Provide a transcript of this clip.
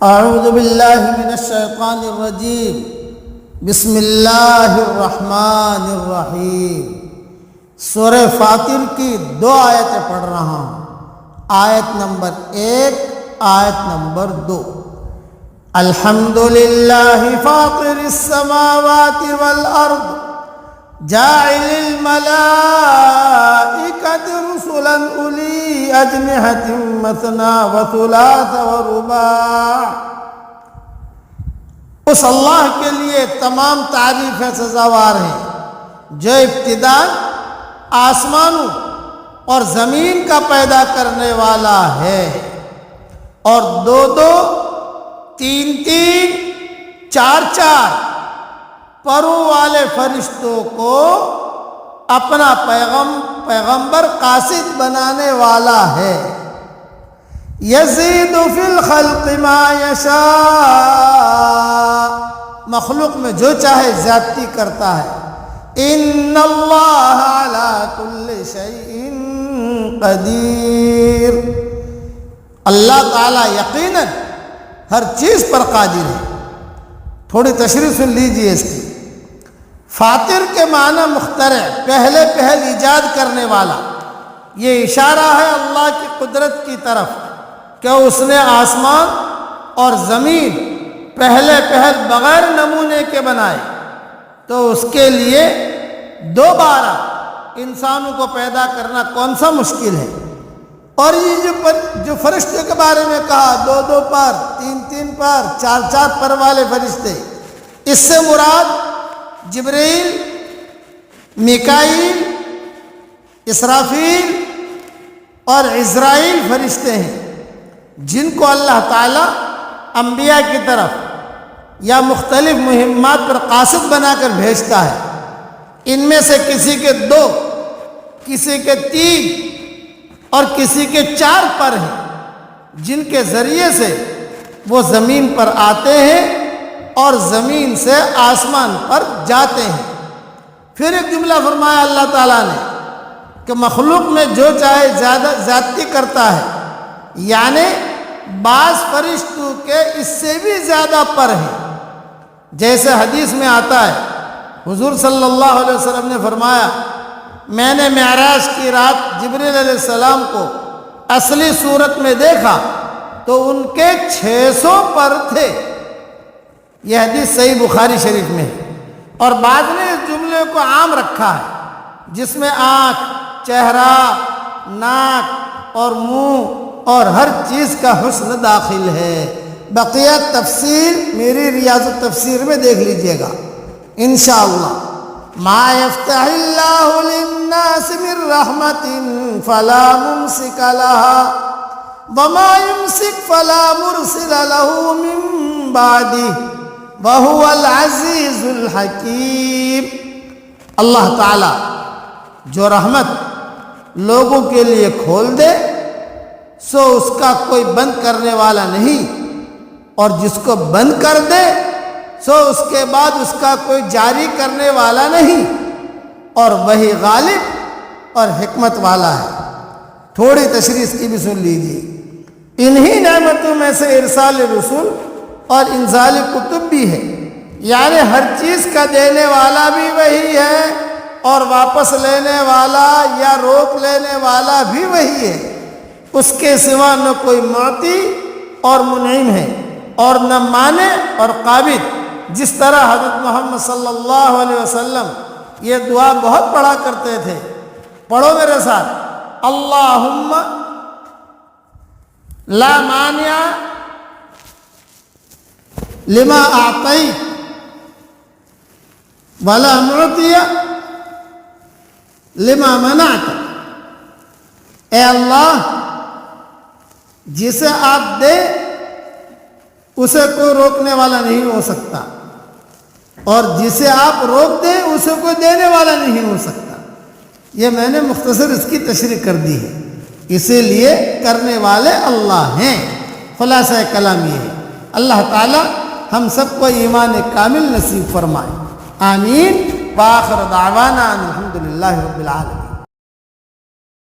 اعوذ باللہ من الشیطان الرجیم بسم اللہ الرحمن الرحیم۔ سورہ فاطر کی 2 آیتیں پڑھ رہا ہوں، آیت نمبر 1، آیت نمبر 2۔ الحمدللہ فاطر السماوات والارض جاعل الملائکۃ رسلا اولی اجنحۃ مثنی وثلاث ورباع۔ اس اللہ کے لیے تمام تعریفیں سزاوار ہیں جو ابتدا آسمانوں اور زمین کا پیدا کرنے والا ہے، اور 2 3 4 پروں والے فرشتوں کو اپنا پیغمبر قاصد بنانے والا ہے۔ یزید فی الخلق ما یشاء، مخلوق میں جو چاہے زیادتی کرتا ہے۔ ان اللہ علی کل شیء قدیر، اللہ تعالی یقیناً ہر چیز پر قادر ہے۔ تھوڑی تشریح سن لیجئے اس کی۔ فاطر کے معنی مخترع، پہلے ایجاد کرنے والا۔ یہ اشارہ ہے اللہ کی قدرت کی طرف کہ اس نے آسمان اور زمین پہلے بغیر نمونے کے بنائے، تو اس کے لیے دوبارہ انسانوں کو پیدا کرنا کون سا مشکل ہے۔ اور یہ جو فرشتے کے بارے میں کہا 2 پر 3 پر 4 پر والے فرشتے، اس سے مراد جبرائیل، میکائیل، اسرافیل اور عزرائیل فرشتے ہیں، جن کو اللہ تعالیٰ انبیاء کی طرف یا مختلف مہمات پر قاصد بنا کر بھیجتا ہے۔ ان میں سے کسی کے 2، کسی کے 3 اور کسی کے 4 پر ہیں، جن کے ذریعے سے وہ زمین پر آتے ہیں اور زمین سے آسمان پر جاتے ہیں۔ پھر ایک جملہ فرمایا اللہ تعالیٰ نے کہ مخلوق میں جو چاہے زیادتی کرتا ہے، یعنی بعض فرشتوں کے اس سے بھی زیادہ پر ہیں۔ جیسے حدیث میں آتا ہے، حضور صلی اللہ علیہ وسلم نے فرمایا، میں نے معراج کی رات جبریل علیہ السلام کو اصلی صورت میں دیکھا تو ان کے 600 پر تھے۔ یہ حدیث صحیح بخاری شریف میں ہے، اور بعد نے اس جملے کو عام رکھا ہے، جس میں آنکھ، چہرہ، ناک اور منہ اور ہر چیز کا حسن داخل ہے۔ بقیہ تفسیر میری ریاض التفسیر میں دیکھ لیجئے گا انشاءاللہ۔ ما یفتح اللہ للناس من رحمت فلا ممسک لها وما یمسک فلا مرسل له من بعدہ وَهُوَ الْعَزِيزُ الْحَكِيمُ۔ اللہ تعالیٰ جو رحمت لوگوں کے لیے کھول دے سو اس کا کوئی بند کرنے والا نہیں، اور جس کو بند کر دے سو اس کے بعد اس کا کوئی جاری کرنے والا نہیں، اور وہی غالب اور حکمت والا ہے۔ تھوڑی تشریح اس کی بھی سن لیجیے۔ انہی نعمتوں میں سے ارسال رسول اور انزال کتب بھی ہے، یعنی ہر چیز کا دینے والا بھی وہی ہے، اور واپس لینے والا یا روک لینے والا بھی وہی ہے۔ اس کے سوا نہ کوئی معطی اور منعم ہے، اور نہ مانع اور قابض۔ جس طرح حضرت محمد صلی اللہ علیہ وسلم یہ دعا بہت پڑھا کرتے تھے، پڑھو میرے ساتھ، اللہم لا مانع لما اعطیت ولا معطی لما منعت۔ اے اللہ، جسے آپ دے اسے کوئی روکنے والا نہیں ہو سکتا، اور جسے آپ روک دیں اسے کوئی دینے والا نہیں ہو سکتا۔ یہ میں نے مختصر اس کی تشریح کر دی ہے، اسی لیے کرنے والے اللہ ہیں۔ خلاصہ کلام یہ ہے، اللہ تعالی ہم سب کو ایمان کامل نصیب فرمائے، آمین۔ وآخر دعوانا الحمدللہ رب العالمین۔